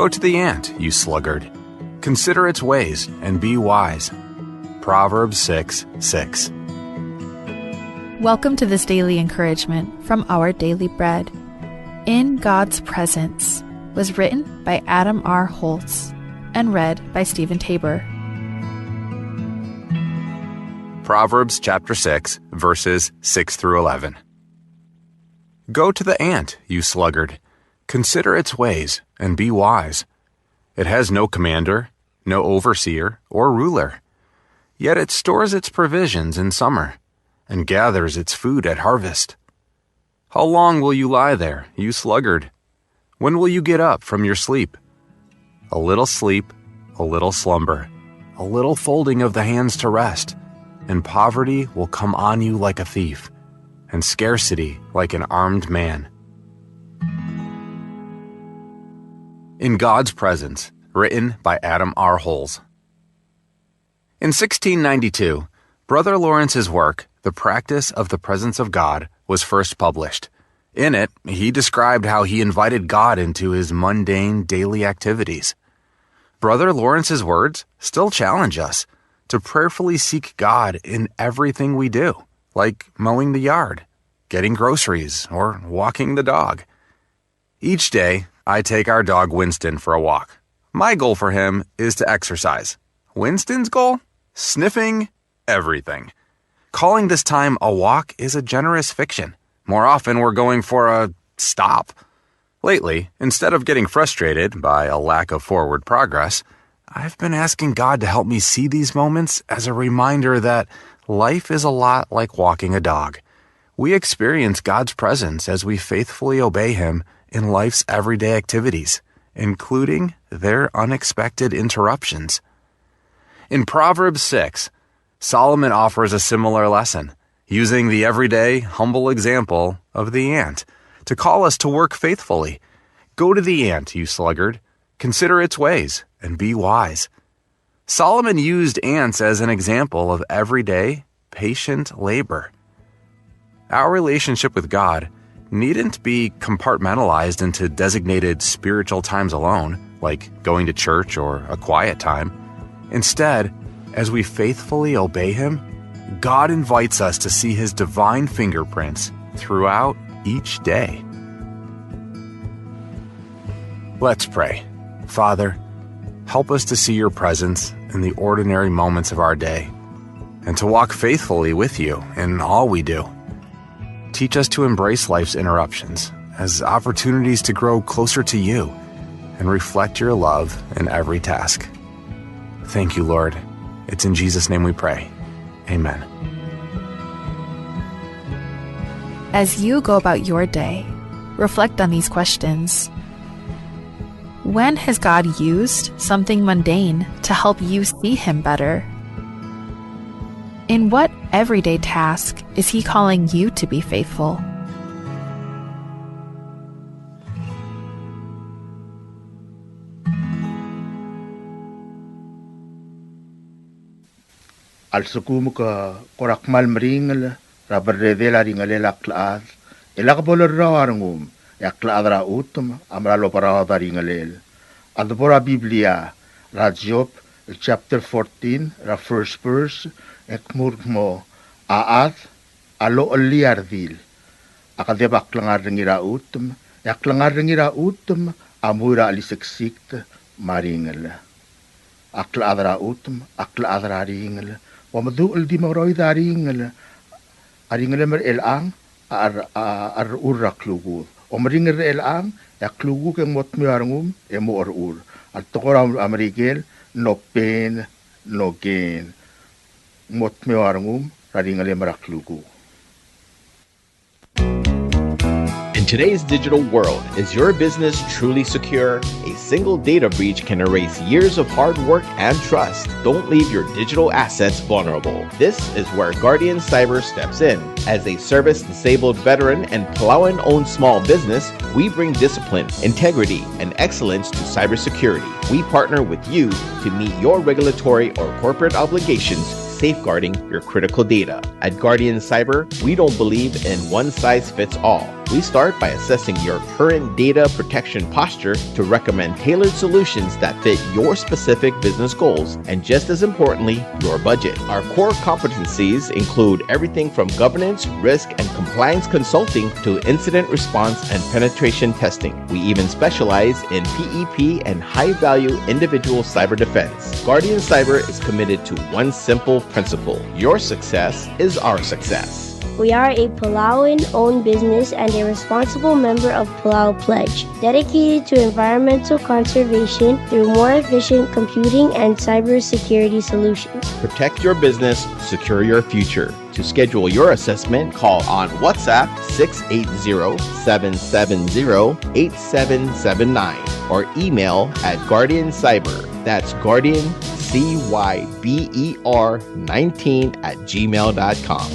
Go to the ant, you sluggard. Consider its ways and be wise. Proverbs 6:6. Welcome to this daily encouragement from Our Daily Bread. In God's Presence was written by Adam R. Holtz and read by Stephen Tabor. Proverbs chapter 6, verses 6 through 11. Go to the ant, you sluggard. Consider its ways and be wise. It has no commander, no overseer or ruler. Yet it stores its provisions in summer and gathers its food at harvest. How long will you lie there, you sluggard? When will you get up from your sleep? A little sleep, a little slumber, a little folding of the hands to rest, and poverty will come on you like a thief, and scarcity like an armed man. In God's Presence, written by Adam R. Holtz. In 1692, Brother Lawrence's work, The Practice of the Presence of God, was first published. In it, he described how he invited God into his mundane daily activities. Brother Lawrence's words still challenge us to prayerfully seek God in everything we do, like mowing the yard, getting groceries, or walking the dog. Each day, I take our dog Winston for a walk. My goal for him is to exercise. Winston's goal? Sniffing everything. Calling this time a walk is a generous fiction. More often, we're going for a stop. Lately, instead of getting frustrated by a lack of forward progress, I've been asking God to help me see these moments as a reminder that life is a lot like walking a dog. We experience God's presence as we faithfully obey Him in life's everyday activities, including their unexpected interruptions. In Proverbs 6, Solomon offers a similar lesson, using the everyday, humble example of the ant to call us to work faithfully. Go to the ant, you sluggard. Consider its ways and be wise. Solomon used ants as an example of everyday, patient labor. Our relationship with God needn't be compartmentalized into designated spiritual times alone, like going to church or a quiet time. Instead, as we faithfully obey Him, God invites us to see His divine fingerprints throughout each day. Let's pray. Father, help us to see Your presence in the ordinary moments of our day and to walk faithfully with You in all we do. Teach us to embrace life's interruptions as opportunities to grow closer to You and reflect Your love in every task. Thank You, Lord. It's in Jesus' name we pray. Amen. As you go about your day, reflect on these questions. When has God used something mundane to help you see Him better? In what everyday task is He calling you to be faithful? Al sukumu ka korakmal meringal raberdela ringal elaklas elakbol rawarngum yakla adra utum amralo para ringalel adbora Biblia Job chapter 14 ra first verse ekmurmo aat alo liardil akadebak langar ngira utum yaklangar ngira utum amura aliseksikt maringal akla adra utum akla adra ringal Wamadu di maroy daringal aringal mer elang ar urra klugu omringal elang ya klugu ke mot miarngum e mor ur al tokora amerigel no pain no gain mot miarngum raringal mer klugu. In today's digital world, is your business truly secure? A single data breach can erase years of hard work and trust. Don't leave your digital assets vulnerable. This is where Guardian Cyber steps in. As a service-disabled veteran and Palauan-owned small business, we bring discipline, integrity, and excellence to cybersecurity. We partner with you to meet your regulatory or corporate obligations, safeguarding your critical data. At Guardian Cyber, we don't believe in one-size-fits-all. We start by assessing your current data protection posture to recommend tailored solutions that fit your specific business goals and, just as importantly, your budget. Our core competencies include everything from governance, risk, and compliance consulting to incident response and penetration testing. We even specialize in PEP and high-value individual cyber defense. Guardian Cyber is committed to one simple principle: your success is our success. We are a Palauan-owned business and a responsible member of Palau Pledge, dedicated to environmental conservation through more efficient computing and cybersecurity solutions. Protect your business, secure your future. To schedule your assessment, call on WhatsApp 680-770-8779 or email at Guardian Cyber. That's Guardian, CYBER 19@gmail.com.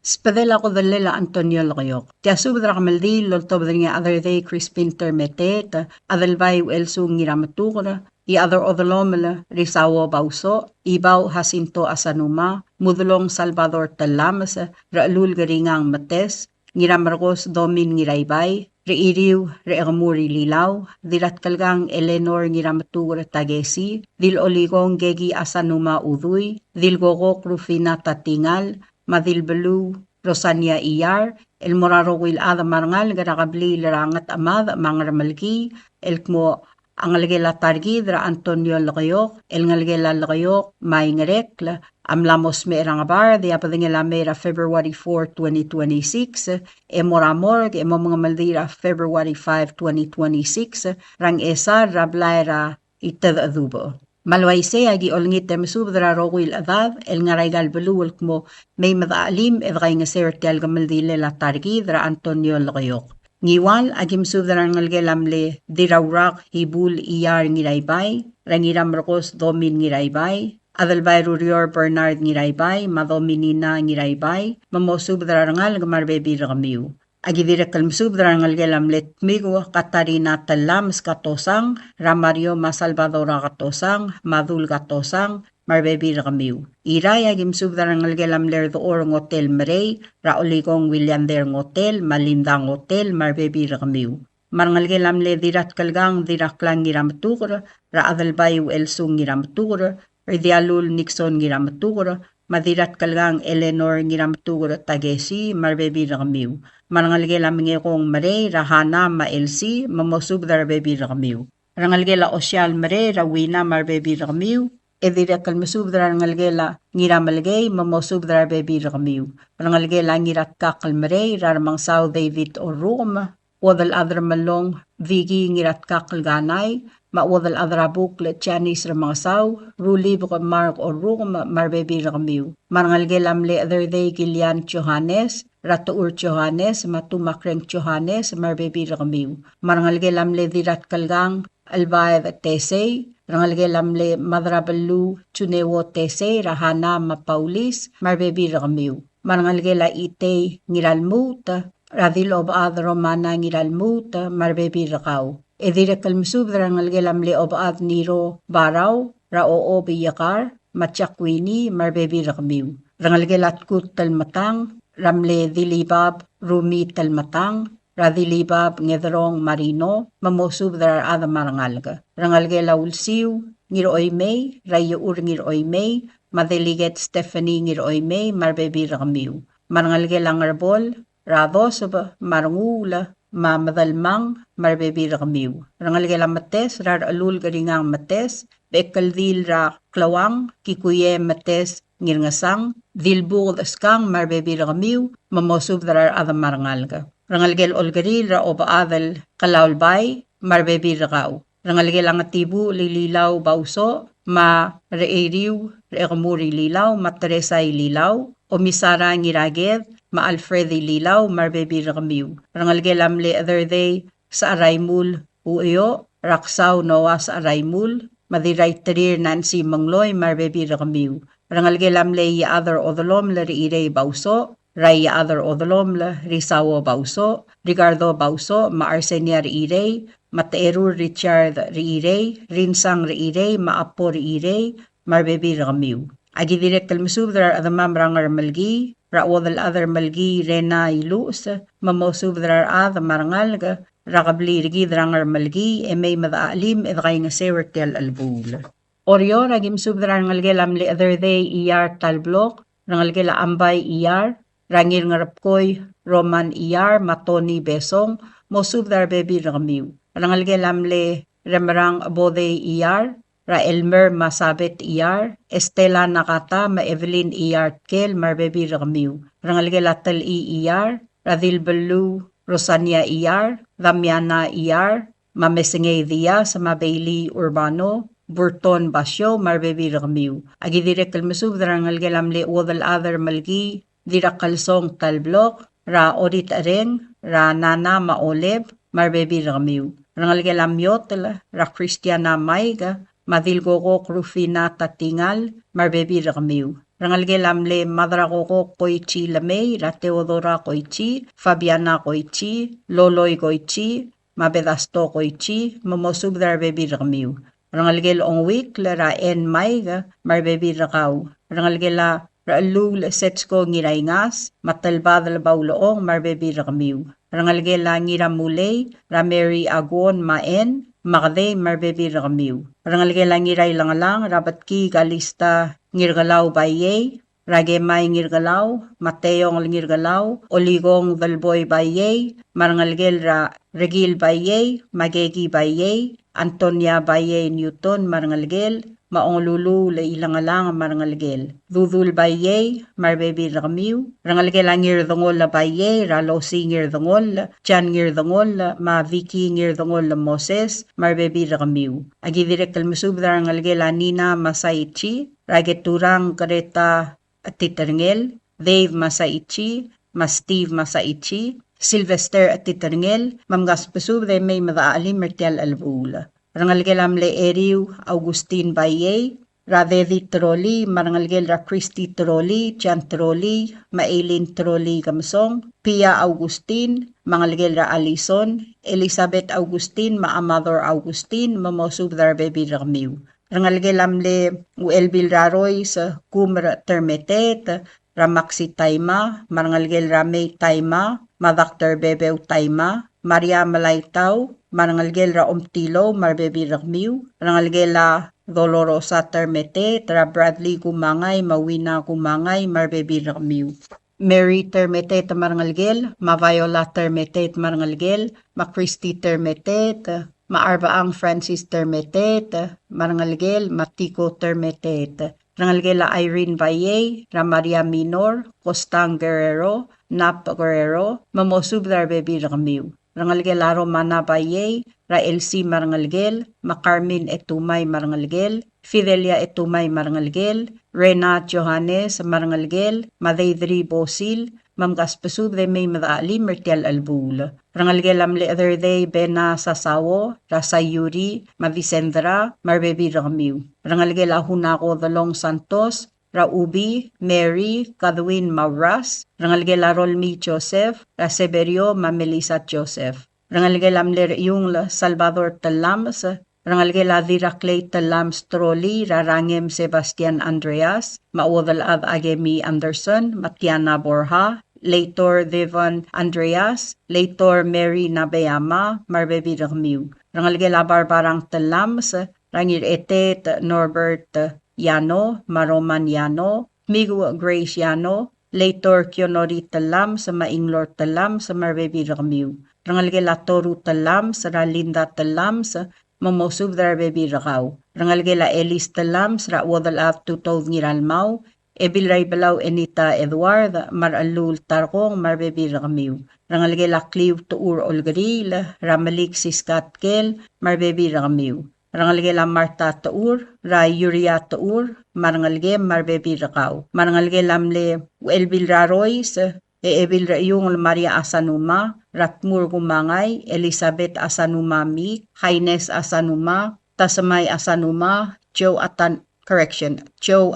Spadela ko dalela Antonio Loyok. Tia subdra kamaldi lolto badringa other day Crispin Termeteta, adalbay elsu ngiramatukura, I other odolomela risawo bauso, ibaw Jacinto Asanuma, mudulong Salvador Talamasa, raalul garingang mates, ngiramargos domin ngiraybay, reiriw reegamuri lilaw, dirat kalgang Eleanor ngiramatukura tagesi, dil oligong gegi Asanuma uduy, dil gogok Rufina Tatingal, Madilbelu, Rosania Iyar, El Moraro Wil Ada Marangal, Garakabli Larangat Amad, Mangramalgi, El Kmo Angalgela Targidra Antonio Lagayok, El Ngalgela Lagayok, Maingarekla, Amlamos Merangabar, the Apadingela Mera February 4, 2026, Emoramorg, Emomanga Maldira February 5, 2026, Rang Esa Rablaira Itad Adubo. Malwaise agi olngit temsubdra rogwil adad el ngaraygal beluwal mo may madaalim edgay nga sertel gamaldile la targidra Antonio Lagayok. Ngiwal agim subdra ngalgelamle dirawrak hibul iyar ngiraybay, rangiram rokos domin ngiraybay, adalbay rurior Bernard ngiraybay, madominina ngiraybay, mamosubdra ngal gamarbebi ragamiw. Agidira kalmsubdra ngalgelamlet migo Katarina Talams katosang, Ramario Masalvadora katosang, Madul katosang, Marbebi ragamiw. Iray agim subdra ngalgelamler do orong hotel Marey, Raoligong William Der hotel, Malindang hotel, Marbebi ragamiw. Marngalgelamle dirat kalgang diraklang ngiramatur, Raadalbayu Elsung ngiramatur, Ridialul Nixon ngiramatur, Madirat kalgang Eleanor ngiramatur tagesi, Marbebi ragamiw. Marangalgela mingekong Marey, Rahana, Ma-LC, Mamosubdar Bebi Ragamiw. Rangalgela Osyal Marey, Rawina, Marbebi Ragamiw. Edira kalmasubdar ngalgela ngiramalgay, Mamosubdar Bebi Ragamiw. Rangalgela ngirat kakal Marey, Raramang Sao David o Roma. Wadal adra malong Vigi ngirat kakal ganay. Mawadal adra buklet Chanis Ramangasaw, Ruli Mark o Roma, Marbebi Ragamiw. Marangalgela mle other day Gilian Johannes, Ratuur Johannes, Matumakreng Johannes, Marbebi Ragamiw. Marangalgelamle dirat kalgang Albaev Tesey, Rangalgelamle Madrabalu Chunewo Tesey, Rahana Mapaulis, Marbebi Ragamiw. Marangalgela Itey Ngiralmuta, Radil of Ad Romana Ngiralmuta, Marbebi Rakaw. Edira kalmusubdra rangalgelamle of Ad Niro Baraw, Rao Biyakar, Matchakwini, Marbebi Ragamiw. Rangalgelat Kut Talmatang, Ramle Dilibab, Rumi Talmatang, Radilibab Ngedrong Marino, Mamosubdrar Ada Marangalga. Rangalgela Ulsiw, Ngiroy May, Rayo Ur Ngiroy May, Madeliget Stephanie Ngiroy May, Marbebi Ragamiw. Marangalgela Ngarbol, Radosob, Marangula, Mamadalmang, Marbebi Ragamiw. Rangalgela Mates, Rar Alul Garingang Mates, Bekaldil Ra Klawang, Kikuye Mates, Ngirngasang, Dilbugod Askang, Marbebi Ragamiw, Mamosubdrar Ada Marangalga. Rangalgel Olgaril Ra Oba Adal Kalaulbay, Marbebi Ragaw. Rangalgel Angatibu Lililaw Bauso, Ma Reiriw Reegamuri Lilaw, Ma Teresay Lilaw, Omisara Ngiraged, Ma Alfredi Lilaw, Marbebi Ragamiw. Rangalgel Amle Other Day sa Araymul Uyo, Raksaw Noa sa Araymul, Madiray Terir Nancy Mangloy, Marbebi Ragamiw. Rangalgelamle ya other odolomle riire bauso, ray ya other odolomle risawo bauso, Ricardo bauso, ma-Arsenia riire, Materu Richard riire, Rinsang riire, Maapo riire, marbebi ramiu. Agi direct kalmusubdrar adamam rangar malgi, wadal other malgi rena ilus, mamosubdrar marangalga, rakabli rigi drangar malgi, may madaalim edgay nga sewertel albul. Oryo ragim subdrar ngalgelam le other day iyar talblok, rangalgela ambay iyar, rangir ngarapkoy roman iyar matoni besong, mosubdrar bebi ramiu. Rangalgelam le remarang abode iyar, Ra Elmer masabet iyar, Estela nakata ma Evelyn iyar kel marbebi ramiu. Rangalgelatal iyar, Radil belu Rosania iyar, Damiana iyar, Mamesenge dia sa Mabaili Urbano, Burton Basyo marbebi ramiu. Agi direk kalmasub rangalgelam le wadal other malgi, dira kalsong talblok, Ra Odit areng, Ra Nana maoleb, marbebi ramiu. Rangalgelam yotela, Ra Christiana maiga, Madilgoko Rufina tatingal, marbebi ramiu. Rangalgelam le madragoko koichi lamay, ra Teodora koichi, Fabiana koichi, Loloy koichi, mabedasto koichi, mamosubdar bebi ramiu. Rangalgel on week la ra en maiga, marbebi rakaw. Rangalgela ra lul setsko ngiraingas, matalbadal bauloong marbebi ramiu. Rangalgela ngira mulay, ra Mary agon maen, Magde marbebi ramiu. Rangalgela ngiray langalang rabat ki galista ngirgalaw baye, ragemay ngirgalaw, Mateyong ngirgalaw, Oligong dalboy baye, marangalgel ra Regil baye, Magegi baye, Antonia baye Newton marangalgel, maonglulu le ilangalang marangalgel. Dudul baye, marbebi ramiu, rangalgela ngirdongol la baye, Ralosi ngirdongol, Chan ngirdongol, ma Vicky ngirdongol Moses, marbebi ramiu. Agi direk kalmusubdar rangalgela Nina masaichi, Rageturang kareta atitarngel, Dave masaichi, ma Steve masaichi, Sylvester atitarngel, mamgaspasub de may madaalim mertial albula. Rangalgelam le Eriu Augustin Baye, Radedi Troli, Marangalgel ra Christy Troli, Chan Troli, Maylin Troli Gamsong, Pia Augustin, Mangalgel ra Alison, Elizabeth Augustin, Mother Augustin, Mamosub dar bebi ramiu. Rangalgelam le Uelbil Raroy sa Kumra Termetet, Ramaxi Taima, Marangalgel ra May Taima, Madakter Bebew Taima, Maria Malaitaw, Marangalgel ra Umtilo, marbebi ramiu, Rangalgel la Dolorosa Termete, tra Bradley Gumangay, Mawina Gumangay, marbebi ramiu. Mary Termete marangalgel, ma Viola Termete marangalgel, ma Christy Termete, ma Arbaang Francis Termete, marangalgel, ma Tico Termete. Rangalgel la Irene Valle, ra Maria Minor, Costang Guerrero, Nap Guerrero, mamosub dar bebi ramiu. Rangalgel la Romana Valle, ra Elsie marangalgel, ma Carmen Etumay marangalgel, Fidelia Etumay marangalgel, Rena Johannes marangalgel, ma Deidri Bosil, mamgaspasud de may madaali mertial albul. Rangalgel am le other day Bena Sasawo, ra Sayuri, ma Vicendra, marbebi ramiu. Rangalgel la Hunako Dalong Santos, ra Ubi, Mary, Kadwin Mauras, rangalgel la Rolmi Joseph, ra Severio, ma Melissa Joseph. Rangalgel am le yung la Salvador Talams, rangalgel la Diraklay Talams Troli, ra Rangem Sebastian Andreas, maudal ad Agemi Anderson, Matiana Borja, Leitor Devon Andreas, Leitor Mary Nabeama, marbebi ramiu. Rangalgel la Barbarang Talams, rangir etet Norbert Yano, Maroman Yano, Migu Grace Yano, Leitor Kionori Talam sa Mainglor Talam sa marbebi ramiu. Rangalgel la Toru Talam sa Ralinda Talam sa mamosub dar bebi rakaw. Rangalgel la Elis Talam sa wadal at tutol ngiralmaw, Ebil ray balaw Enita Edward, Maralul Tarkong marbebi ramiu. Rangalgel la Clive Tuur Olgril, Ramalik Siskatkel, marbebi ramiu. Rangalgel la Marta Taur, ra Yuria Taur, marangalgel marbebi rakaw. Marangalgel lamle Uelbil Raroys, Ebil Rayung Maria Asanuma, Ratmur Gumangay, Elizabeth Asanuma Mi, Haines Asanuma, Tasamay Asanuma, Joe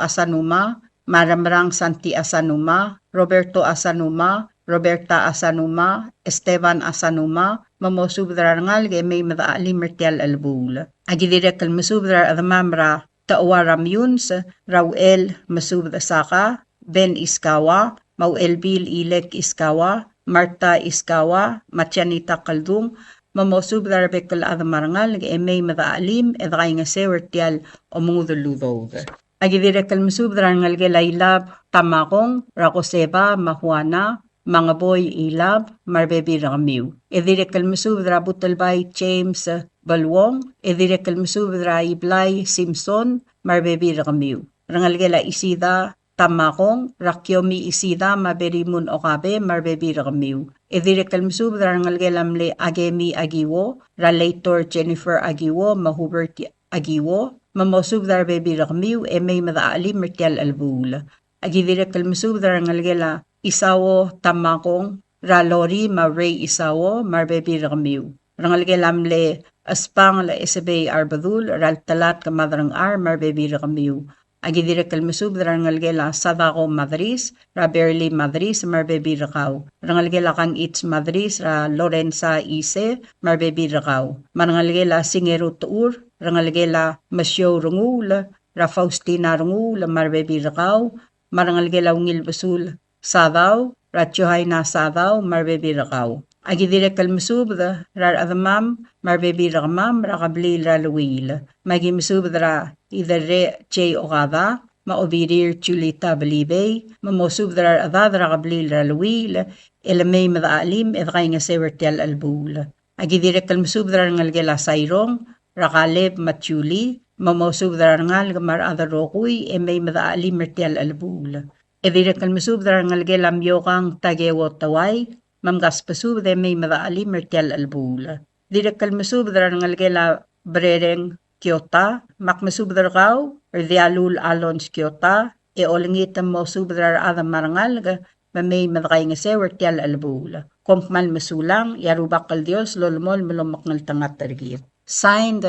Asanuma, Maramrang Santi Asanuma, Roberto Asanuma, Roberta Asanuma, Esteban Asanuma, mamosubdrar ngal ge may madaali mertial albul. Agi direk al masubdrar adamamra Taawaram yun sa Rauel Masubda Saka, Ben Iskawa, Mauelbil Ilek Iskawa, Marta Iskawa, Machanita Kaldung, mamosubda rebekal adamarangal, emay madaalim, edray nga sewertial o munguduludog. Agidirekal masubda ngal gelaylab, tamakong, rakoseba, mahuana, mga boy ilab, marbebi ramiw. Edirekal masubda butalbay James Balwong, edirekal masubda iblay Simpson, marbebi ramiw. Rangal gela isida, tamakong, rakyomi isida, maberimun okabe, marbebi ramiw. Edirekal masubda rangal gelamle agemi agiwo, relator Jennifer agiwo, mahubert agiwo, mamosubda marbebi ramiw, emay madaalim mertial albul. Agidirekal masubda rangal gela isawo tamakong, ralori Ray isawo, marbebi ramiw. Rangal gelamle aspang la SB arbadul, raltalat kamadrang marbebi ramiw. Agidirekal masubda rangal gela sadako madris, raberli madris, marbebi rakaw. Rangal gela kan its madris, ra Lorenza ise, marbebi rakaw. Marangal gela singero tuur, rangal gela masyo rungul, ra Faustina rungul, marbebi rakaw. Marangal gela ungil basul sadaw, ra Johaina sadaw, marbebi rakaw. Agidirekal masubda, rar adamam, marbebi rakamam, rakablil raluwil. Magi masubda ra idare J. Ogada, maobirir Julita Balibay, mamosubda rar adad rakablil raluwil, elamay madaalim, edkay nga sewertial albul. Agidirekal masubda rar ngalgela sayrong, rakaleb matuli, mamosubda rar ngal gamar adarokuy, emay madaalim mertial albul. Edirekal masubda rar ngalgela myokang tagewo taway, mamgas pasubda may madaalim mertial albul. Direkal masubda ngalgela brereng Kyoto, makmasubda raw, erdialul alons Kyoto, olingitam mo subda adam marangal, mamay madakay nga sewertial albul. Kompmal masulang, yarubakal Dios, lolmol malumaknal tangat targit. Signed,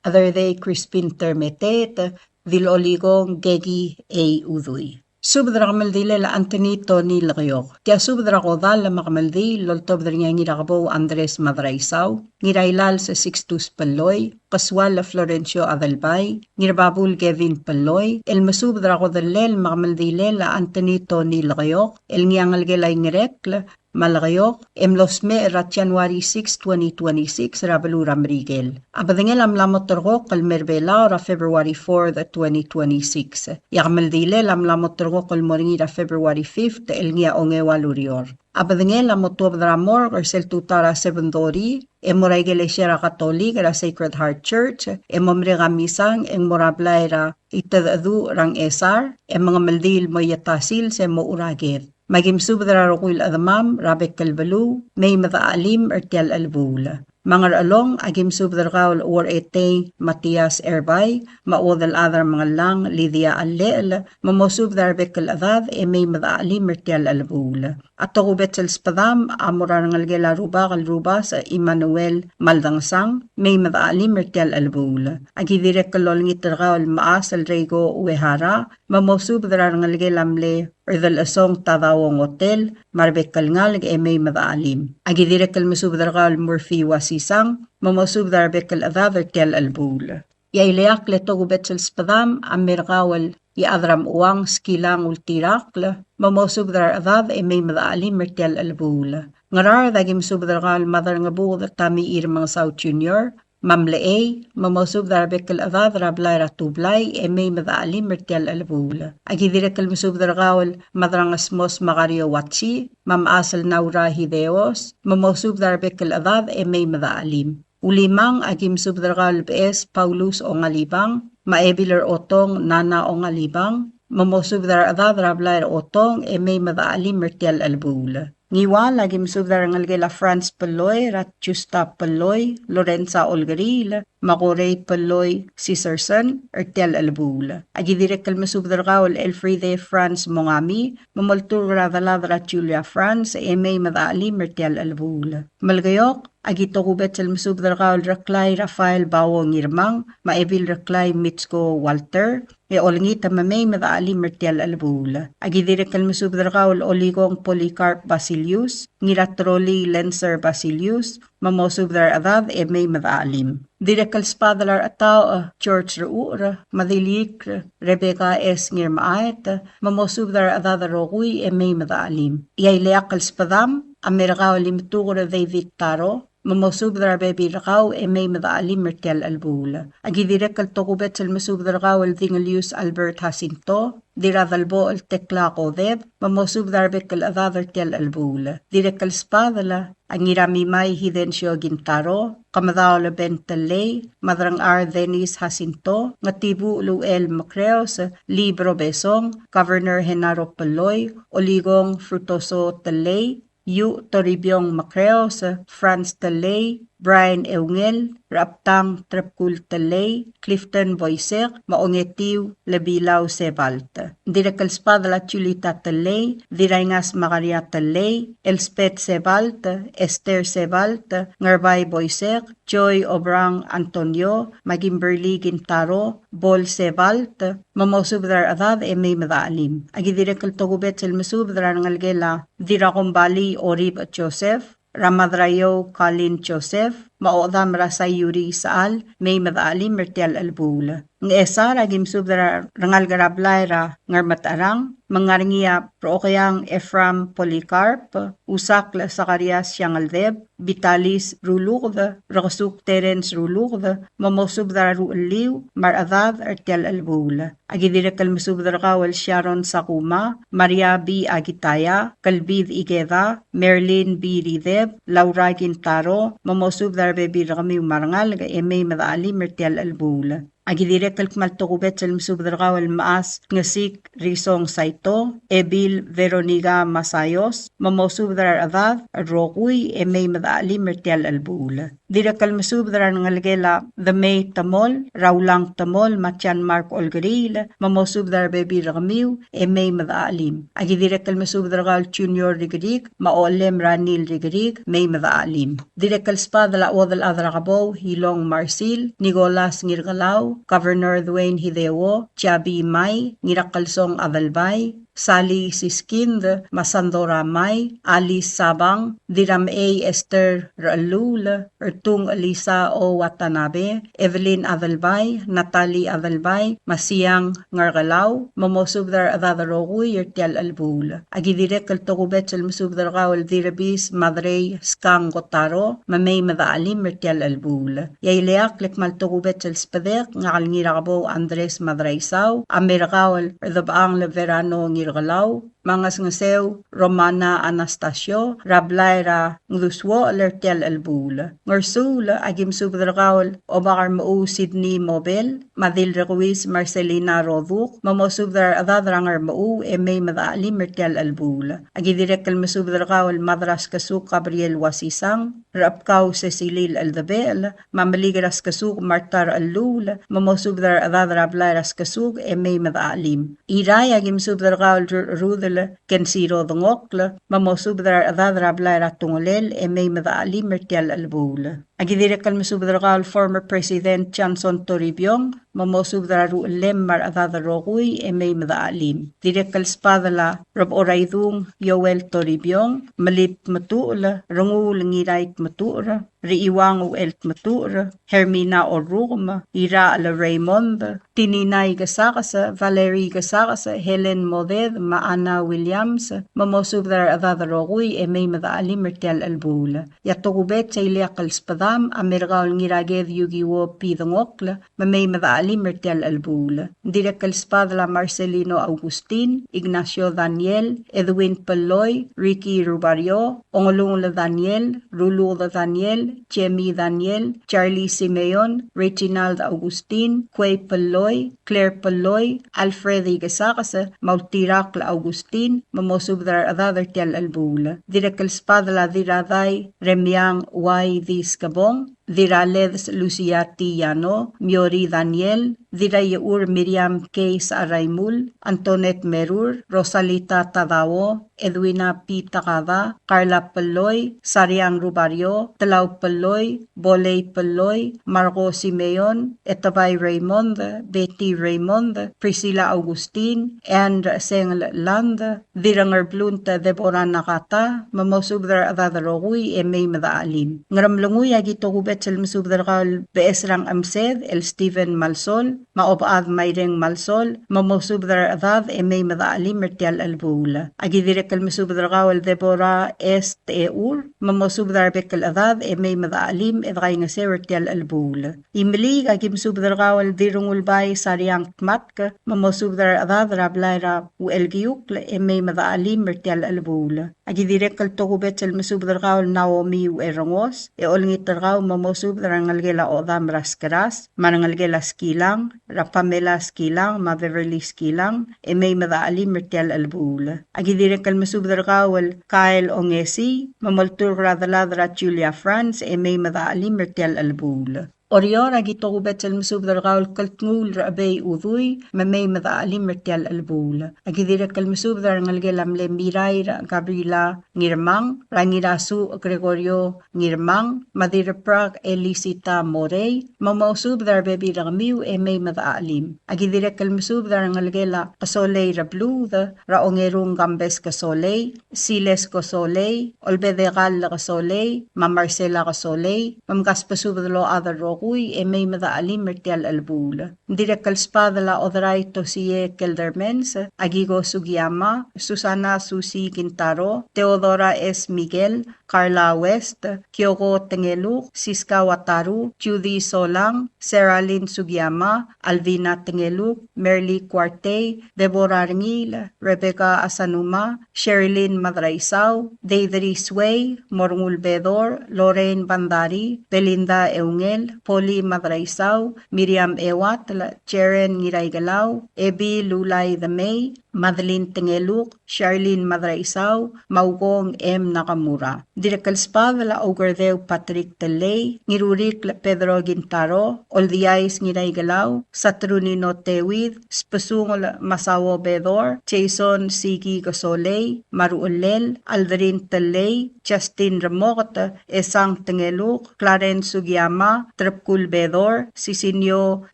other day Crispin Termetet, Viloligong Gegi A. Uduy. Subdra kamaldile la Antonito ni Lagayok. Tia subdra ko dal la makamaldi, loltob dra nga ngirakabaw Andres Madraisaw, ngirailal sa Sixtus Paloy, kaswal la Florencio Adalbay, ngirababul Kevin Paloy, el masubdra ko dalel makamaldile la Antonito ni Lagayok, el ngiangal gelay ngirekla, Malagayok, emlosme rat January 6, 2026, Rabalura Mrigel. Abadangel amlamot tergo kalmerbela ra February 4, 2026. Yakamaldile amlamot tergo kalmoringi ra February 5, el ngia ongewa lurior. Abadangel amotuab dramor or sel tutara sebundori, emoray gelesera katolik ra Sacred Heart Church, emomre gamisang eng morablay ra itadadu rang esar, mga maldil mo yatasil se mo uraget. Magim subdra rokul adamam, rabek kalbalu, may mataalim ertial albul. Mangar along, agim subdra kaul or ete Matias Erbay, maodal adar mga lang, Lydia Allel, mamosubdra rabek kaladad, may mataalim ertial albul. Ato kubet sal spadam, amurar ngalgela ruba kalruba sa Emmanuel Maldangsang, may mataalim ertial albul. Agidirek kalol ngitar kaul maas al rego uehara, mamosubdra ngalgelamle, Erdal asong tadawong hotel, marbekal ngalig may madaalim. Agidirekal masubdarkal Murphy wasisang, mamosubdarbekal adadar tel albul. Yaileak leto gubet sal spadam, amirkawal iadram uwang skilang ultirakla, mamosubdar adad may madaalim mertel albul. Ngarar dagim subdarkal madar ngabud tami irmang South Junior, Mamleay, mamosubdar bekal adad rablay ratublay, may madaalim mertial albul. Agidirekal masubdar kawal madrangasmos makario watsi, mamasal naura hideos, mamosubdar bekal adad, may madaalim. Ulimang agim subdar kawal PS Paulus o ngalibang, maebiler otong nana o ngalibang, mamosubdar adad rablay otong, may madaalim mertial albul. Ngiwa lagim subdar ngalgela Franz Paloy, rat Justa Paloy, Lorenza Olgaril, Makorey Paloy, Cicerson, ertial albul. Agidirek kalmasubdar kawal Elfride Franz Mongami, mamultur radalad rat Julia Franz, may madaalim ertial albul. Malgayok, agito kubet sal masubdar kawal Raklay Rafael Bawong Irmang, maevil Raklay Mitsko Walter, olingita mamay madaalim mertial albul. Agidirek kalmasubdar kawal Oligong Polycarp Basilius, Ngiratroli Lenser Basilius, mamosubdar adad may madaalim. Direkal spadalar ataw George Ruura, madilik Rebecca S. ngir maayat, mamosubdar adad rogui may madaalim. Iayleakal spadam, amiragaw limtugur David Taro, mamosubdar baby ragaw may madaalim mertial albula. Agi direkal tokubet sal masubdar al Dingalius Albert Jacinto, diradalbo al tekla kodeb, mamosubdar bekal adad mertial albula. Direkal spadala, ang iramimay Hidencio Gintaro, kamadao Bentalay, madrang R. Denis Jacinto, ngatibu Luel Macreos, Libro Besong, Governor Henaro Paloy, Oligong Frutoso Talay, Yu Toribiong Macreos, Franz Talay, Brian Eungel, Raptang Trepkul Talay, Clifton Boysek, Maongetiu Lebilaw Sebalt. Direkal Spadla Chulita Talay, Dirayngas Macaria Talay, Elspeth Sebalt, Esther Sebalt, Ngarbay Boysek, Joy Obrang Antonio, Magimberly Gintaro, Bol Sebalt, mamosubdar adad may madaalim. Agi direkal togubet sel masubdar ngalgela, Dirakumbali Orib at Joseph, Ramadrayo Kalin Joseph, maodam rasa Yuri Saal, may madaalim mertial albula. Ng esar agim subdara rangal garablayra ngar matarang, mangarngia prookayang Ephraim Policarp, Usakla Zacarias Siangaldeb, Vitalis Rulugda, Rakasuk Terence Rulugda, mamosubdara ruuliw, maradad artial albula. Agidirekal masubdara kawal Sharon Sakuma, Maria B. Agitaya, Kalbid Igeda, Merlin B. Rideb, Laura Gintaro, mamosubdara bebi rakami umarangal, may madaalim mertial albula. Agidirekal kmaltokubet sal masubdara kawal maas ngasik Risong Saito, Ebil Veronica Masayos, mamosubdara adad, Rokuy, may madaalim mertial albula. Direkal masubdara ngalgela The May Tamol, Raulang Tamol, Machan Mark Olgaril, mamosubdara bebi rakamiw, may madaalim. Agidirekal masubdara kawal Junior Rigarig, Maolem Ranil Rigarig, may madaalim. Direkal spadala odal adrakabaw, Hilong Marsil, Nicolas Ngirgalaw, Governor Dwayne Hideo, Chabi May, Ngirakalsong Avalbay, Sally Siskind, Masandora May, Alice Sabang, Diram A. Esther Ralul, Ertung Alisa O. Watanabe, Evelyn Avalbay, Natalie Avalbay, Masiyang Ngargalaw, mamosubdar adadaroguy yertial albul. Agidirek kaltokubet sal musubdar kawal dirabis Madrey Skang Gotaro, mamay madaalim yertial albul. Yaileak lekmaltokubet sal spadek, ngakal ngirakabaw Andres Madreysaw, Amerikawal erdabaang leverano ngirgalaw, mangas ngasew Romana Anastasio, Rablayra ngduswo alertial albul. Ngarsul agim subdrakawal o bakar mau Sydney Mobel, Madil Requis Marcelina Roduk, mamosubdar adadrangar mau may madaalim mertial albul. Agidirek kalmasubdrakawal Madras Kasuk Gabriel Wasisang, Rapkaw Cecilil Aldabel, Mamaligras Kasuk Martar Allul, mamosubdar adadrablayras Kasuk may madaalim. Iray agim subdrakawal Rudel Kensiro Dungokla, mamosubdar adadrablayra tungolel may madaalim mertial albul. Agidirek kalmasubdrakawal former President Johnson Toribio, mamosubdar ruulem mar adadaroguy may madaalim. Direkal spadala Rob Oraydung Yoel Toribio, Malip Matul, Rungul Ngirait Matur, Riiwang Uelt Matur, Hermina Orugma, Ira Ala Raymond, Tininay Gasakasa, Valerie Gasakasa, Helen Moded, Maana Williams, mamosubdar adadaroguy may madaalim mertial albul. Yatokubet sa iliakal spadam, amirgaw ngiraged yugiwo pidongokla, mamay madaalim mertial albul. Direkal spadla Marcelino Augustin, Ignacio Daniel, Edwin Paloy, Ricky Rubario, Ongolungla Daniel, Rulula Daniel, Jemmy Daniel, Charlie Simeon, Reginald Augustin, Quay Paloy, Claire Paloy, Alfred Igasakasa, Mautirakla Augustin, mamosubdar adadartial albul. Direkal spadla diraday Remyang Y. Diskabong, Diralez Lucia Tiyano, Miori Daniel, Dirayeur Miriam K. Saraimul, Antoinette Merur, Rosalita Tadao, Edwina P. Takada, Carla Peloy, Sariang Rubario, Talaw Peloy, Boley Peloy, Marco Simeon, Etabay Raymond, Betty Raymond, Priscilla Augustin, and Seng Land, Diranger Blunta Deborah Nakata, Mamosubdar Adadarogui, e May Madaalim. Ngaramlunguy agito kubet sel masubdar kal beesrang amsed, el Stephen Malsol, maobaad Mayreng Malsol, Mamosubdar Adad, e May Madaalim, Mertial Albula. Agidirek المسوبدر غاول ديبورا است ايور ممسوبدر بك الأذاذ امي مذاعليم إذغاين سيرت يال البول يمليغ اجي مسوبدر غاول ديرون الباي ساريان تماتك ممسوبدر أذاذ رابلايرا والجيوك امي مذاعليم مرتيال البول اجي ديرك التوبت المسوبدر غاول ناومي وإرنغوس اولني ترغاو ممسوبدر نغلغلا أوضام راسكراس ما نغلغلا سكيلان راباميلا سكيلان ما بيفرلي سكيلان امي مذاعليم مرتيال البول اجي ديرك المسوبدر غاول كايل أونغيسي مملتور غراذلادرا جوليا فرانس امي مذاعليم مرتيال البول أوريورا جيتوبت المسوبدر غاول كالتنول رأبي أوذوي ممي مذاعليم مرتيال البول أجديرك المسوبدر نغلغلا ميراي غابريلا نيرمان رانيراسو غريغوريو نيرمان مدير براغ إليسيتا موري مموسوبدر بيبي رغميو امي مذاعليم أجديرك المسوبدر نغلغلا قصولي ربلوذ رأونغيرون غامبس قصولي سيلس قصولي أولبذيغال قصولي ممارسيلا قصولي ممغاسبسوبدلو آذر روغ Uy, may madaalim mertial albula. Direk kalspada la odray tosie keldermens, Agigo Sugiyama, Susana Susi Quintaro, Teodora S. Miguel, Carla West, Kyoko Tengeluk, Siska Wataru, Judy Solang, Sarah Lynn Sugiyama, Alvina Tengeluk, Merly Cuarte, Deborah Rengil, Rebecca Asanuma, Sherilyn Madraisao, Deidre Sway, Mormul Bedor, Lorraine Bandari, Belinda Eungel, Poli Madraisao, Miriam Ewatl, Jeren Ngiraigalaw, Ebi Lulay the May, Madeline Tengeluk, Charlene Madraisao, Maugong M. Nakamura. Direkal Spadala Ogardeo Patrick Telay, Nirurik Pedro Gintaro, Oldiais Ngiraigalaw, Satrunino Tewid, Spasungol Masawo Bedor, Jason Sigi Gasolay, Maruulel, Aldrin Telay, Justin Ramot, Esang Tengeluk, Clarence Sugiyama, Trapkul Bedor, Sisinio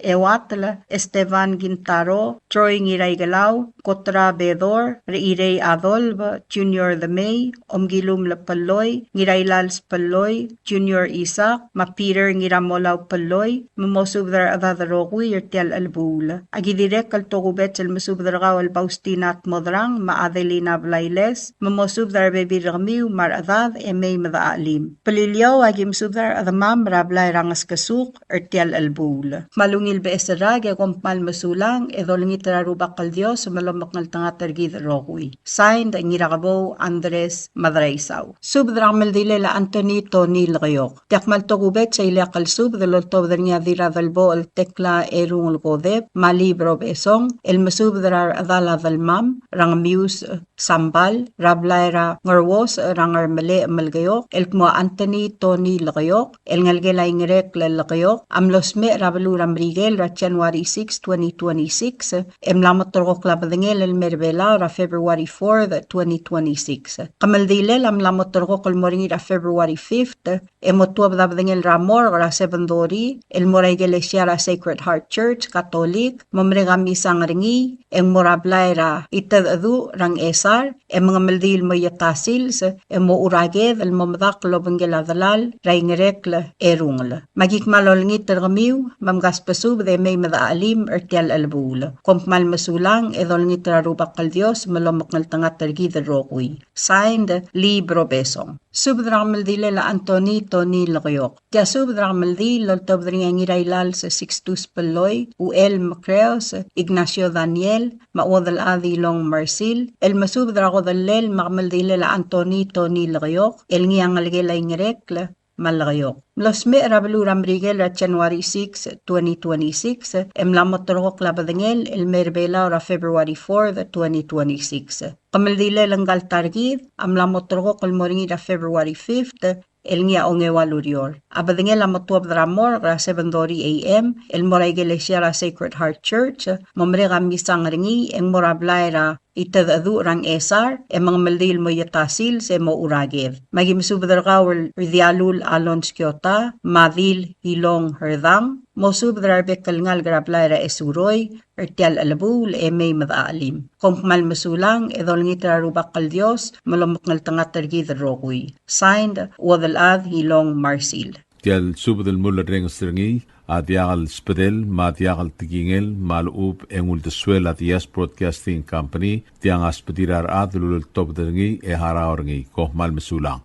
Ewatl, Esteban Gintaro, Troy Ngiraigalaw, Kotra Bedor, Reirey Adolb, Junior the May, Omgilum Lapaloy, Ngirailals Paloy, Junior Isaac, Mapeter Ngiramolaw Paloy, Mamosubdar Adadarogu Yertial Albul. Agidirek Altogubet el Masubdargaw el Baustinat Modrang, Maadelina Blailes, Mamosubdar Baby Ramiu, Mar Adad, Emay Madaalim. Palilyaw Agimsubdar Adamam Rablay Rangas Kasuk, Ertial Albul. Malungil Beesarag, Agompal Masulang, Edolingitra Rubakal Dios, Malamak Naltangatargid Rogui. Signed Ngiragabo Andres Madraisao. Subdramel Dilela Anthony Tony Lgayok. Takmal Togubet sa ilakal sub de lotobdrnia dira dalbo el tekla erung el godeb, malibro besong, el masubdrar adala dalmam, rang mius sambal, rablaira ngarwos rangar male malgayok, el kmo Anthony Tony Lgayok, el ngalgela ingrek lgayok, amlosme rabalura mrigel ra January 6, 2026, emlamotorok labadengel el merbela ra February 4, 2026. Kamaldilel amlamotorok el moringi ra February 5th, emotuab dabdengel ramor ra 7 Dori, el moray Iglesia ra Sacred Heart Church, Catholic, mamregami sang ringi, en morablaira itadadu rang esar, en mga maldil mo yatasils, en mo uraged, el momdak lobengela dalal, raingrekle erungla. Magikmalolngit tergamiw, mamgaspasub de may madaalim ertial albul. Kompmal masulang, edolngit rarubak kal Dios, malomok naltangat tergid rokui. Signed, Libro Besong. Subdramel dile la Anthony Tony Lgayok. Tia subdramel di loltobdringa ngirailal sa Sixtus Peloy, U.L. Macreos, Ignacio Daniel, Maodal Adi Long Marsil, el masubdrago dalel magmel dile la Anthony Tony Lgayok, el ngiangalgela ingrekla, Malgayok. Los me rabeluram rigel ra January 6, 2026, emlamotorok labadengel el merbela ra February 4, 2026. Kamaldile langgal targid, amlamotorok el moringi ra February 5th, el ngia ongewa lurior. Abadenge la motuab dramor ra 7:30 a.m. el moray iglesia ra Sacred Heart Church, mamrega misang ringi eng morablay ra itadadu rang esar e mga maldil mo yatasil se mo uragev. Magimsubadar ka ridialul alon skiota, madil hilong herdang, mo subadar bekal ngal grablay ra esuroy, ertial alabul e may madaalim. Kompmal masulang edol ngitra rubakal Dios, malomok ngal tangatargid rokuy. Signed, Wadalad Hilong Marsil. Tial subadal mula reng stringi, adiagal spadel, madiagal tigingel, malub engul de suela Dias Broadcasting Company, tiang aspadirar adulul top dringi e haraorngi, kohmal masulang.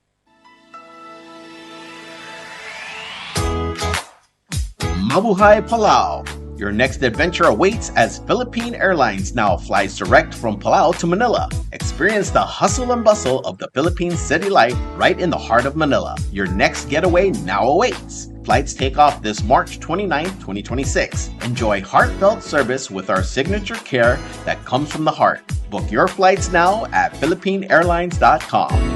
Mabuhay Palau! Your next adventure awaits as Philippine Airlines now flies direct from Palau to Manila. Experience the hustle and bustle of the Philippine city life right in the heart of Manila. Your next getaway now awaits. Flights take off this March 29, 2026. Enjoy heartfelt service with our signature care that comes from the heart. Book your flights now at philippineairlines.com.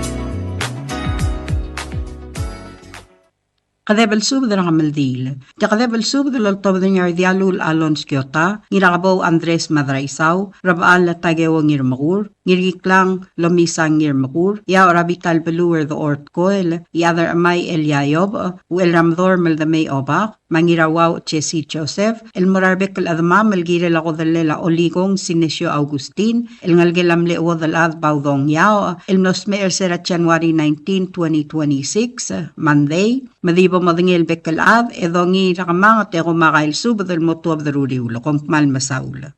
Kadebel subdar ang maldil. Ti kadebel subdar laltob niya dialul alon skiota, ngirakabaw Andres Madraisaw, rabal tagewa ngirmakur, ngiriklang lomisang ngirmakur, ya rabital beluwer the ort koel, yadar amay el yayob, u el ramdor mel the may obak, mangirawaw Chesi Joseph, el morarbek el admam el gire la godalela oligong Sinesio Augustin, el ngalgelamle wadalad baudong yao, el nosmeer sera January 19, 2026, Monday, madibo madingil bekalad, edongi rakamang te kumakail subadal motuab daruriulo, kompmal masaula.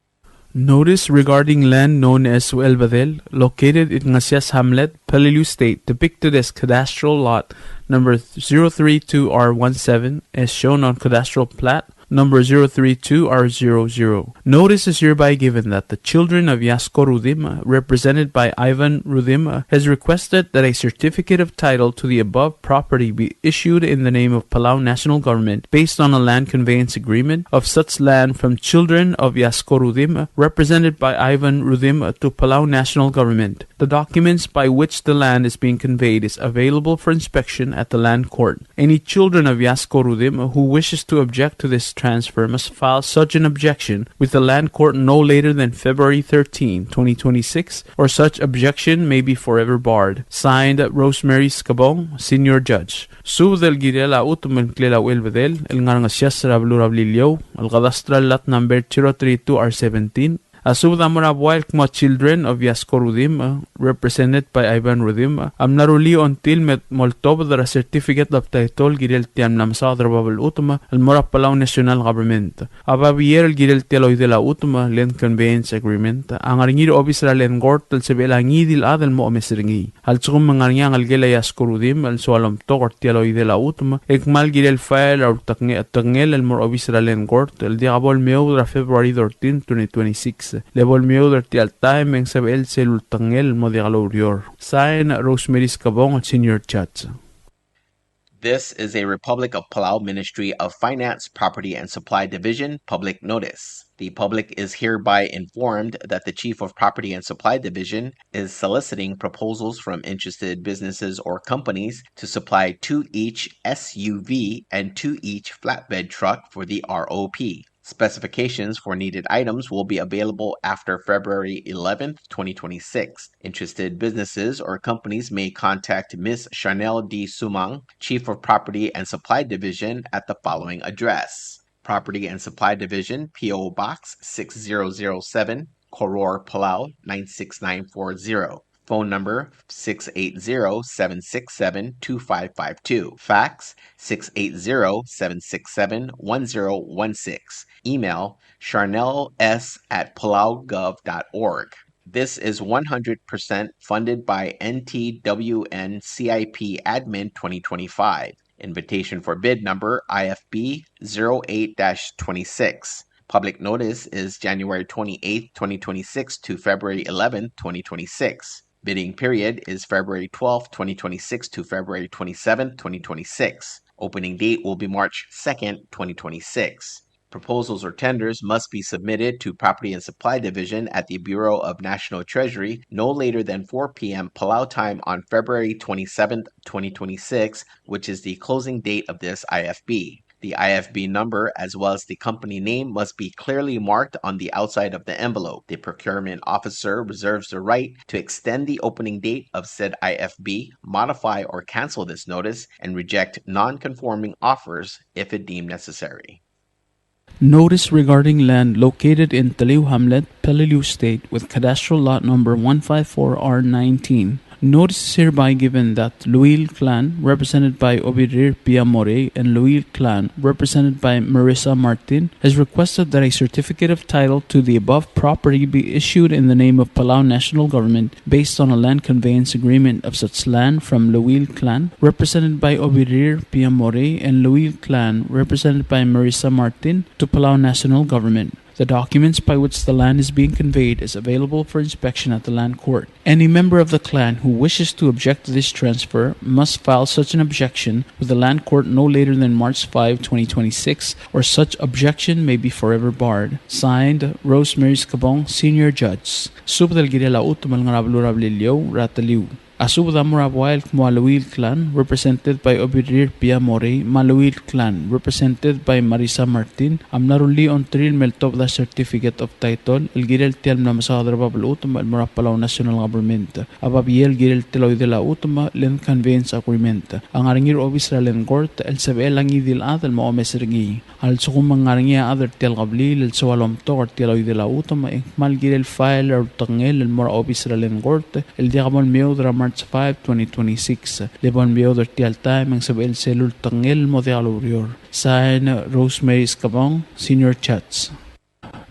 Notice regarding land known as Uelbadel, located in Ngasias Hamlet, Palilu State, depicted as cadastral lot number 032R17, as shown on cadastral plat number 032R00. Notice is hereby given that the children of Yasko Rudim, represented by Ivan Rudim, has requested that a certificate of title to the above property be issued in the name of Palau National Government based on a land conveyance agreement of such land from children of Yasko Rudim, represented by Ivan Rudim, to Palau National Government. The documents by which the land is being conveyed is available for inspection at the land court. Any children of Yasko Rudim who wishes to object to this transfer must file such an objection with the land court no later than February 13, 2026, or such objection may be forever barred. Signed, Rosemary Scabong, Senior Judge. Subdel girela utumel klela uelvedel, el ngarangasias rablurablilio, el cadastral lat number 032R17, Asubda Morabuel Kma children of Yasko Rudim, represented by Ivan Rudim, Amnaruli until met Moltov the certificate of title Girel Tiam Namsadra Babel Utuma, El Mora Palau National Government. Ababier el Girel Teloy de la Utuma, Land Conveyance Agreement, Angaringir Obisra Len Gort, El Sebela Ngidil Adel Mo Mesringi, Al Tsum Mangaryang Al Gela Yasko Rudim, El Soalom Togor Teloy de la Utuma, Ekmal Girel File or Tangel El Mor Obisra Len Gort, El Diabol Meudra February 13, 2026. Level Meuder ti altaim en sabel selul tangel modigalorior. Sign Rosemary Scabong, Senior Judge. This is a Republic of Palau Ministry of Finance, Property and Supply Division public notice. The public is hereby informed that the Chief of Property and Supply Division is soliciting proposals from interested businesses or companies to supply 2 each SUV and 2 each flatbed truck for the ROP. Specifications for needed items will be available after February 11, 2026. Interested businesses or companies may contact Ms. Chanel D. Sumang, Chief of Property and Supply Division, at the following address: Property and Supply Division, P.O. Box 6007, Koror, Palau 96940. Phone number 680-767-2552. Fax 680-767-1016. Email charnels@palaugov.org. This is 100% funded by NTWN CIP Admin 2025. Invitation for bid number IFB 08-26. Public notice is January 28, 2026 to February 11, 2026. Bidding period is February 12, 2026 to February 27, 2026. Opening date will be March 2nd, 2026. Proposals or tenders must be submitted to Property and Supply Division at the Bureau of National Treasury no later than 4 p.m. Palau time on February 27, 2026, which is the closing date of this IFB. The IFB number as well as the company name must be clearly marked on the outside of the envelope. The procurement officer reserves the right to extend the opening date of said IFB, modify or cancel this notice, and reject non-conforming offers if it deemed necessary. Notice regarding land located in Taliw Hamlet, Peleliu State with cadastral lot number 154R19. Notice is hereby given that Luil clan, represented by Obirir Piamore, and Luil clan, represented by Marissa Martin, has requested that a certificate of title to the above property be issued in the name of Palau National Government based on a land conveyance agreement of such land from Luil clan, represented by Obirir Piamore, and Luil clan, represented by Marissa Martin, to Palau National Government. The documents by which the land is being conveyed is available for inspection at the land court. Any member of the clan who wishes to object to this transfer must file such an objection with the land court no later than March 5, 2026, or such objection may be forever barred. Signed, Rosemary Scabong, Senior Judge. Subdal Girela Utumal Ngarablurablilio, Rataliu. Asubda Murabuail Maluil clan, represented by Obirir Piamore, Maluil clan, represented by Marissa Martin, Amnaruli on Tril Meltobda Certificate of Title, El Girel Tial Namasadra Babal Utuma, El Murapalaw National Government, Ababiel Girel Teloy de la Utuma, Land Conveyance Agreement, Ang Aringir Obisra Len Gort, El Sabe Langidil Adel Maomesringi, Al Sukumang Aringia Other Tel Gablil, El Soalom Tor Teloy de la Utuma, Mal Girel File, El Tangel, El Mora Obisra Len Gort, El Diamol Meodra March 5, 2026. Lebon Bioder Tial Time ang Sabel Selul Tangel Modialurior. Sign Rosemary Scabong, Senior Chats.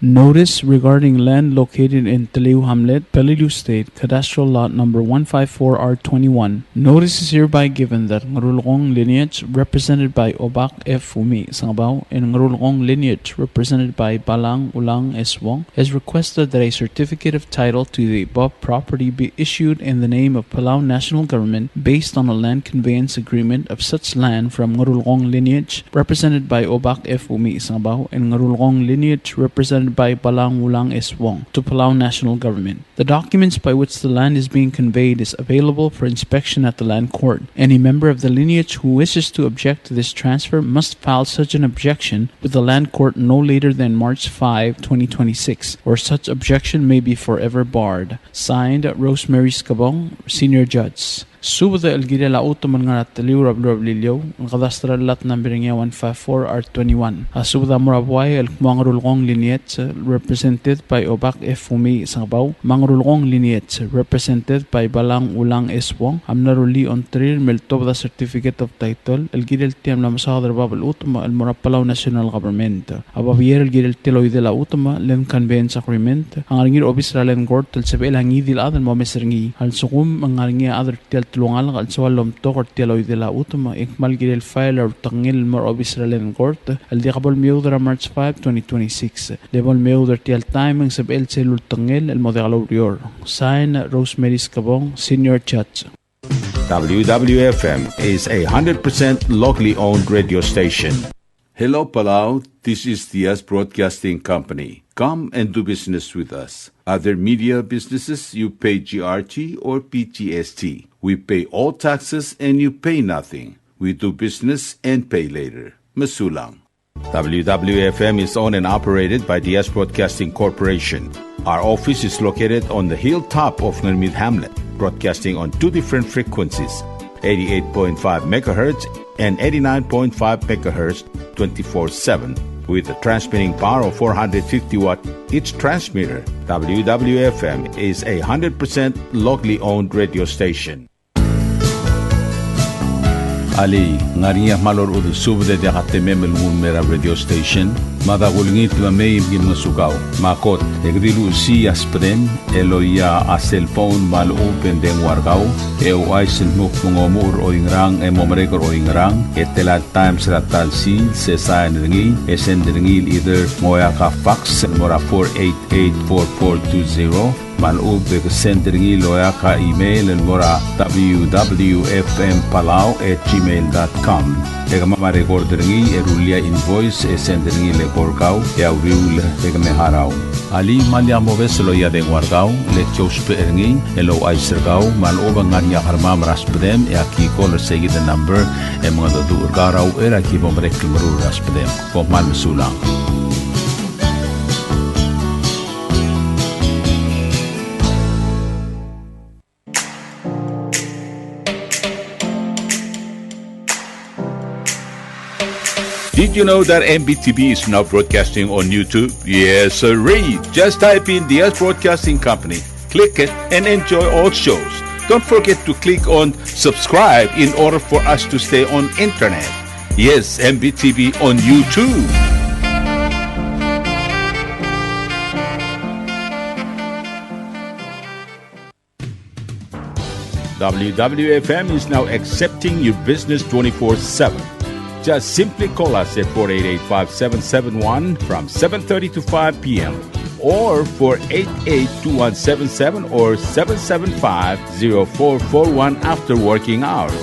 Notice regarding land located in Taliw Hamlet, Peleliu State, cadastral lot number 154R21. Notice is hereby given that Ngarulong lineage, represented by Obak F. Umi Sangabaw, and Ngarulong lineage, represented by Balang Ulang S. Wong, has requested that a certificate of title to the above property be issued in the name of Palau National Government based on a land conveyance agreement of such land from Ngarulong lineage, represented by Obak F. Umi Sangabaw, and Ngarulong lineage, represented by Balang Ulang S. Wong, to Palau National Government. The documents by which the land is being conveyed is available for inspection at the land court. Any member of the lineage who wishes to object to this transfer must file such an objection with the land court no later than March 5, 2026, or such objection may be forever barred. Signed, Rosemary Scabong, Senior Judge. Subda El Girela Utuman Ngarataliw Rablilio, ang kadastral lot number niya 154R21. Asubda Murabuay El Mangrulong lineage, represented by Obak F. Umi Sangabaw, Mangrulong lineage, represented by Balang Ulang S. Wong, Amnaruli on Tril Meltobda Certificate of Title, El Girel Tiam Lamasadra Babal Utuma, El Murapalaw National Government, Ababier El Girel Teloy de la Utuma, Len Conveyance Agreement, ang Aringir Obisra Len Gort, El Sabel Hangidil Adal Momesringi, Al Sukum, ang Aringir Other Tel Tulungal al Sualom Tokor Teloy de la Utuma, Ikmal Girel File or Tangil Mor Obisra Len Gort, El Diakabol Meudra March 5, 2026, Lebol Meuder Tial Time, ang Sabel Selul Tangil, El Modegalorior. Sign, Rosemary Scabong, Senior Judge. WWFM is a 100% locally owned radio station. Hello, Palau. This is Diaz Broadcasting Company. Come and do business with us. Other media businesses, you pay GRT or PTST. We pay all taxes and you pay nothing. We do business and pay later. Masulang. WWFM is owned and operated by Diaz Broadcasting Corporation. Our office is located on the hilltop of Nurmid Hamlet, broadcasting on two different frequencies, 88.5 MHz and 89.5 MHz 24/7. With a transmitting power of 450 watt each transmitter, WWFM is a 100% locally owned radio station. Ali, ngariya malor udu subde de katemem mera radio station, madagulngit mamay imgin masukaw, makot, egdilu si aspren, eloya a cellphone mal open den wargaw, aisen muk mungomur o ingrang momrekor o ingrang, etelat times ratal si, sesayan ringi, ringil either moya ka fax, mora 488-4420, malub de sendringi loya ka email en mora wwfmpalau@gmail.com. Ega mama recorderingi erulia invoice sendringi le borgau e auriu le me harau. Ali malia mo veselo ya de wargau le chospe erngi elo aisergau mal oba ngania harmam raspedem e aki kola segi the number e mga do urgarau era ki bomrek mru raspedem ko mal sulang. Did you know that MBTV is now broadcasting on YouTube? Yes, sirree. Just type in the Broadcasting Company, click it, and enjoy all shows. Don't forget to click on subscribe in order for us to stay on internet. Yes, MBTV on YouTube. WWFM is now accepting your business 24/7. Just simply call us at 488-5771 from 7:30 to 5 p.m. or 488-2177 or 775-0441 after working hours.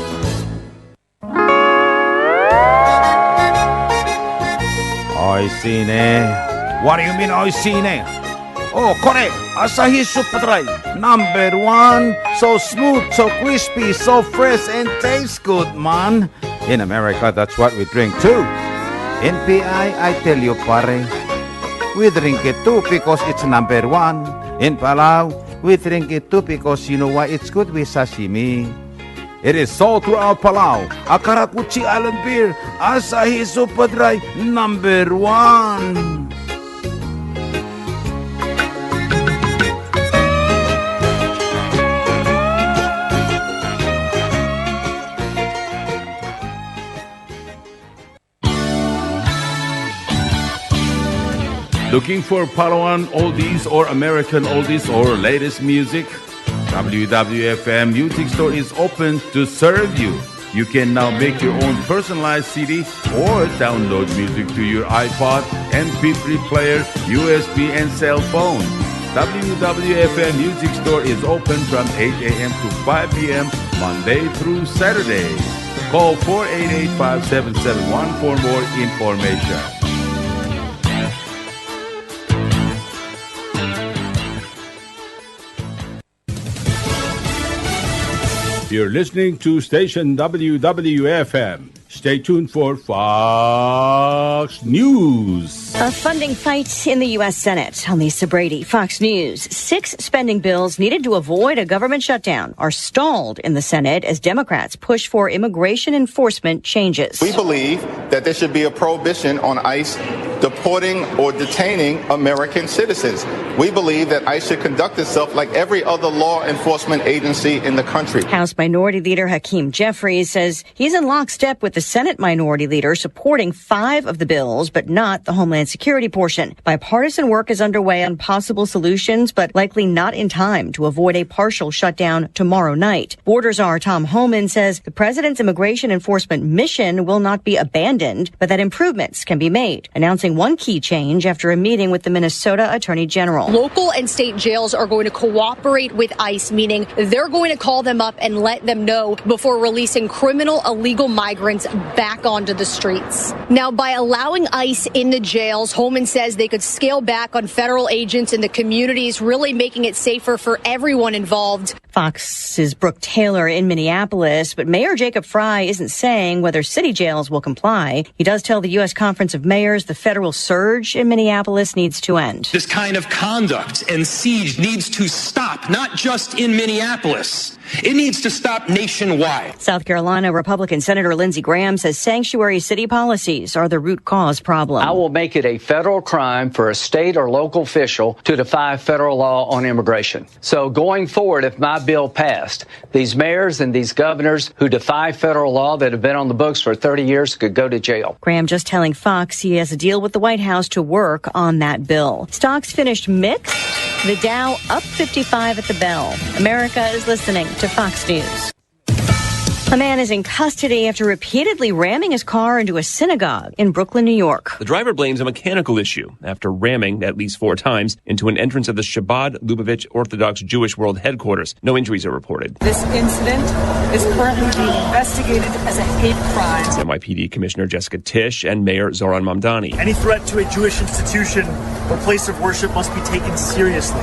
I seen it. What do you mean I seen it? Oh, correct. Asahi Super Dry. Number 1. So smooth, so crispy, so fresh, and tastes good, man. In America, that's what we drink too. In PI, I tell you, pare, we drink it too because it's number 1. In Palau, we drink it too because you know why it's good with sashimi. It is sold throughout Palau. A Karapuchi Island beer, Asahi Super Dry, number 1. Looking for Palauan oldies or American oldies or latest music? WWFM Music Store is open to serve you. You can now make your own personalized CD or download music to your iPod, MP3 player, USB, and cell phone. WWFM Music Store is open from 8 a.m. to 5 p.m. Monday through Saturday. Call 488-5771 for more information. You're listening to station WWFM. Stay tuned for Fox News. A funding fight in the U.S. Senate. On Lisa Brady, Fox News. 6 spending bills needed to avoid a government shutdown are stalled in the Senate as Democrats push for immigration enforcement changes. We believe that there should be a prohibition on ICE deporting or detaining American citizens. We believe that ICE should conduct itself like every other law enforcement agency in the country. House Minority Leader Hakeem Jeffries says he's in lockstep with the Senate Minority Leader supporting 5 of the bills, but not the Homeland Security portion. Bipartisan work is underway on possible solutions, but likely not in time to avoid a partial shutdown tomorrow night. Border Czar Tom Homan says the president's immigration enforcement mission will not be abandoned, but that improvements can be made, announcing one key change after a meeting with the Minnesota Attorney General. Local and state jails are going to cooperate with ICE, meaning they're going to call them up and let them know before releasing criminal illegal migrants back onto the streets. Now, by allowing ICE in the jails, Holman says they could scale back on federal agents in the communities, really making it safer for everyone involved. Fox's Brooke Taylor in Minneapolis, but Mayor Jacob Fry isn't saying whether city jails will comply. He does tell the U.S. Conference of Mayors the federal surge in Minneapolis needs to end. This kind of conduct and siege needs to stop, not just in Minneapolis. It needs to stop nationwide. South Carolina Republican Senator Lindsey Graham says sanctuary city policies are the root cause problem. I will make it a federal crime for a state or local official to defy federal law on immigration. So going forward, if my bill passed, these mayors and these governors who defy federal law that have been on the books for 30 years could go to jail. Graham just telling Fox he has a deal with the White House to work on that bill. Stocks finished mixed. The Dow up 55 at the bell. America is listening to Fox News. A man is in custody after repeatedly ramming his car into a synagogue in Brooklyn, New York. The driver blames a mechanical issue after ramming at least 4 times into an entrance of the Chabad Lubavitch Orthodox Jewish World Headquarters. No injuries are reported. This incident is currently being investigated as a hate crime. NYPD Commissioner Jessica Tisch and Mayor Zoran Mamdani. Any threat to a Jewish institution or place of worship must be taken seriously.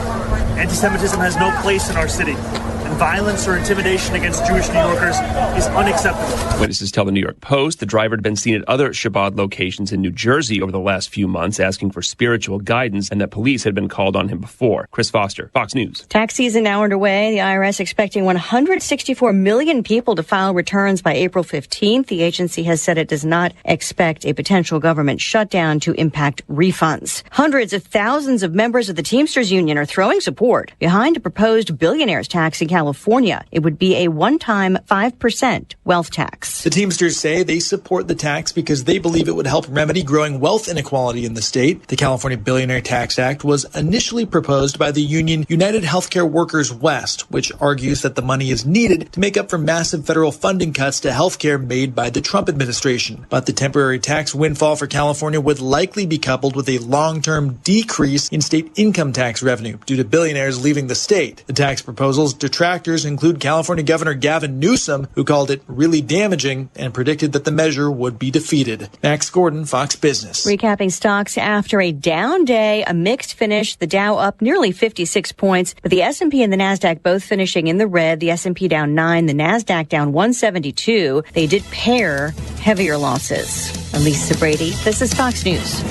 Anti-Semitism has no place in our city, and violence or intimidation against Jewish New Yorkers is unacceptable. Witnesses tell the New York Post the driver had been seen at other Shabbat locations in New Jersey over the last few months asking for spiritual guidance, and that police had been called on him before. Chris Foster, Fox News. Tax season now underway. The IRS expecting 164 million people to file returns by April 15th. The agency has said it does not expect a potential government shutdown to impact refunds. Hundreds of thousands of members of the Teamsters Union are throwing support behind a proposed billionaires tax in California. It would be a one-time 5% wealth tax. The Teamsters say they support the tax because they believe it would help remedy growing wealth inequality in the state. The California Billionaire Tax Act was initially proposed by the union United Healthcare Workers West, which argues that the money is needed to make up for massive federal funding cuts to healthcare made by the Trump administration. But the temporary tax windfall for California would likely be coupled with a long-term decrease in state income tax revenue due to billionaires leaving the state. The tax proposal's detractors include California Governor Gavin Newsom, who called it really damaging and predicted that the measure would be defeated. Max Gordon, Fox Business. Recapping stocks after a down day, a mixed finish. The Dow up nearly 56 points, but the S&P and the NASDAQ both finishing in the red. The S&P down 9, the NASDAQ down 172. They did pair heavier losses. Elisa Brady, this is Fox News.